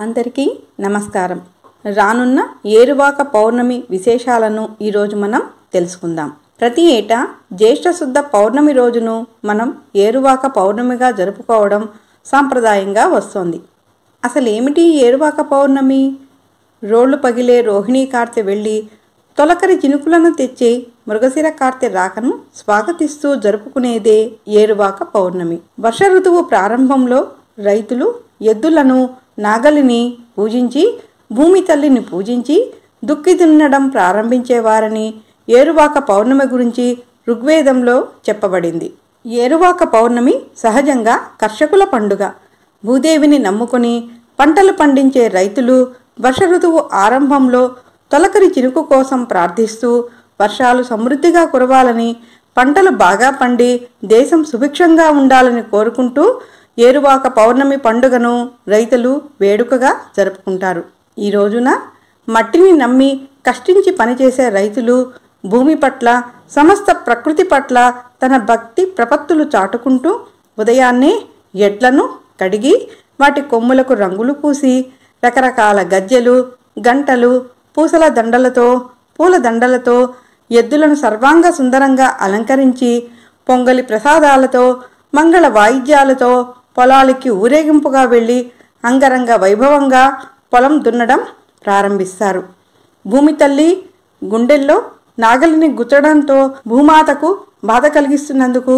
అందరికీ నమస్కారం. రానున్న ఏరువాక పౌర్ణమి విశేషాలను ఈరోజు మనం తెలుసుకుందాం. ప్రతి ఏటా జ్యేష్ఠ శుద్ధ పౌర్ణమి రోజును మనం ఏరువాక పౌర్ణమిగా జరుపుకోవడం సాంప్రదాయంగా వస్తోంది. అసలేమిటి ఏరువాక పౌర్ణమి? రోళ్లు పగిలే రోహిణీ కార్తె వెళ్ళి తొలకరి చినుకులను తెచ్చే మృగశిర కార్తె రాకను స్వాగతిస్తూ జరుపుకునేదే ఏరువాక పౌర్ణమి. వర్ష ఋతువు ప్రారంభంలో రైతులు ఎద్దులను నాగలిని పూజించి భూమి తల్లిని పూజించి దుక్కి దున్నడం ప్రారంభించేవారని ఏరువాక పౌర్ణమి గురించి ఋగ్వేదంలో చెప్పబడింది. ఏరువాక పౌర్ణమి సహజంగా కర్షకుల పండుగ. భూదేవిని నమ్ముకొని పంటలు పండించే రైతులు వర్ష ఋతువు ఆరంభంలో తొలకరి చినుకు కోసం ప్రార్థిస్తూ వర్షాలు సమృద్ధిగా కురవాలని, పంటలు బాగా పండి దేశం సుభిక్షంగా ఉండాలని కోరుకుంటూ ఏరువాక పౌర్ణమి పండుగను రైతులు వేడుకగా జరుపుకుంటారు. ఈ రోజున మట్టిని నమ్మి కష్టించి పనిచేసే రైతులు భూమి పట్ల, సమస్త ప్రకృతి పట్ల తన భక్తి ప్రపత్తులు చాటుకుంటూ ఉదయాన్నే ఎడ్లను కడిగి వాటి కొమ్ములకు రంగులు పూసి రకరకాల గజ్జెలు, గంటలు, పూసల దండలతో, పూల దండలతో ఎద్దులను సర్వాంగ సుందరంగా అలంకరించి పొంగలి ప్రసాదాలతో, మంగళ వాయిద్యాలతో పొలాలకి ఊరేగింపుగా వెళ్ళి అంగరంగ వైభవంగా పొలం దున్నడం ప్రారంభిస్తారు. భూమి తల్లి గుండెల్లో నాగలిని గుచ్చడంతో భూమాతకు బాధ కలిగిస్తున్నందుకు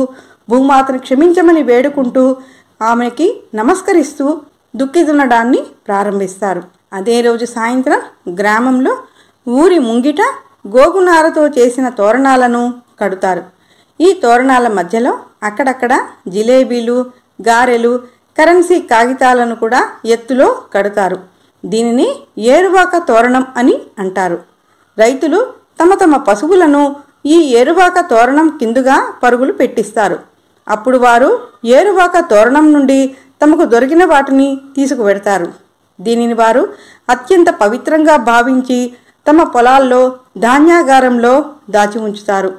భూమాతను క్షమించమని వేడుకుంటూ ఆమెకి నమస్కరిస్తూ దుక్కి దున్నడాన్ని ప్రారంభిస్తారు. అదే రోజు సాయంత్రం గ్రామంలో ఊరి ముంగిట గోగునారతో చేసిన తోరణాలను కడుతారు. ఈ తోరణాల మధ్యలో అక్కడక్కడ జిలేబీలు, గారెలు, కరెన్సీ కాగితాలను కూడా ఎత్తులో కడతారు. దీనిని ఏరువాక తోరణం అని అంటారు. రైతులు తమ తమ పశువులను ఈ ఏరువాక తోరణం కిందుగా పరుగులు పెట్టిస్తారు. అప్పుడు వారు ఏరువాక తోరణం నుండి తమకు దొరికిన వాటిని తీసుకువెడతారు. దీనిని వారు అత్యంత పవిత్రంగా భావించి తమ పొలాల్లో ధాన్యాగారంలో దాచి ఉంచుతారు.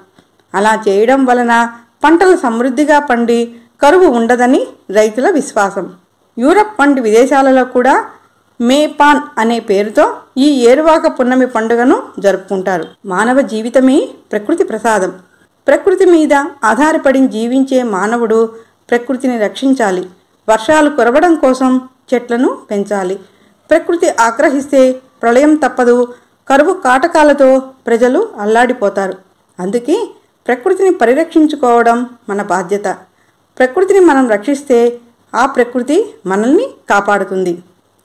అలా చేయడం వలన పంటలు సమృద్ధిగా పండి కరువు ఉండదని రైతుల విశ్వాసం. యూరప్ వంటి విదేశాలలో కూడా మేపాన్ అనే పేరుతో ఈ ఏరువాక పున్నమి పండుగను జరుపుకుంటారు. మానవ జీవితమే ప్రకృతి ప్రసాదం. ప్రకృతి మీద ఆధారపడి జీవించే మానవుడు ప్రకృతిని రక్షించాలి. వర్షాలు కురవడం కోసం చెట్లను పెంచాలి. ప్రకృతి ఆగ్రహిస్తే ప్రళయం తప్పదు. కరువు కాటకాలతో ప్రజలు అల్లాడిపోతారు. అందుకే ప్రకృతిని పరిరక్షించుకోవడం మన బాధ్యత. ప్రకృతిని మనం రక్షిస్తే ఆ ప్రకృతి మనల్ని కాపాడుతుంది.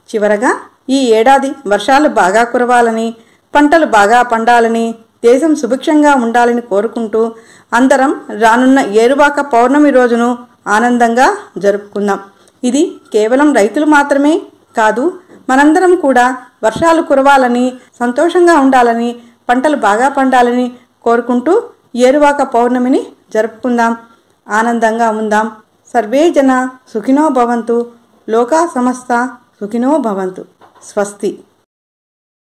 చివరగా ఈ ఏడాది వర్షాలు బాగా కురవాలని, పంటలు బాగా పండాలని, దేశం సుభిక్షంగా ఉండాలని కోరుకుంటూ అందరం రానున్న ఏరువాక పౌర్ణమి రోజును ఆనందంగా జరుపుకుందాం. ఇది కేవలం రైతులు మాత్రమే కాదు, మనందరం కూడా వర్షాలు కురవాలని, సంతోషంగా ఉండాలని, పంటలు బాగా పండాలని కోరుకుంటూ ఏరువాక పౌర్ణమిని జరుపుకుందాం. ఆనందంగా ఉందాం. సర్వే జన సుఖినో భవంతు. లోకా సమస్త సుఖినో భవంతు. స్వస్తి.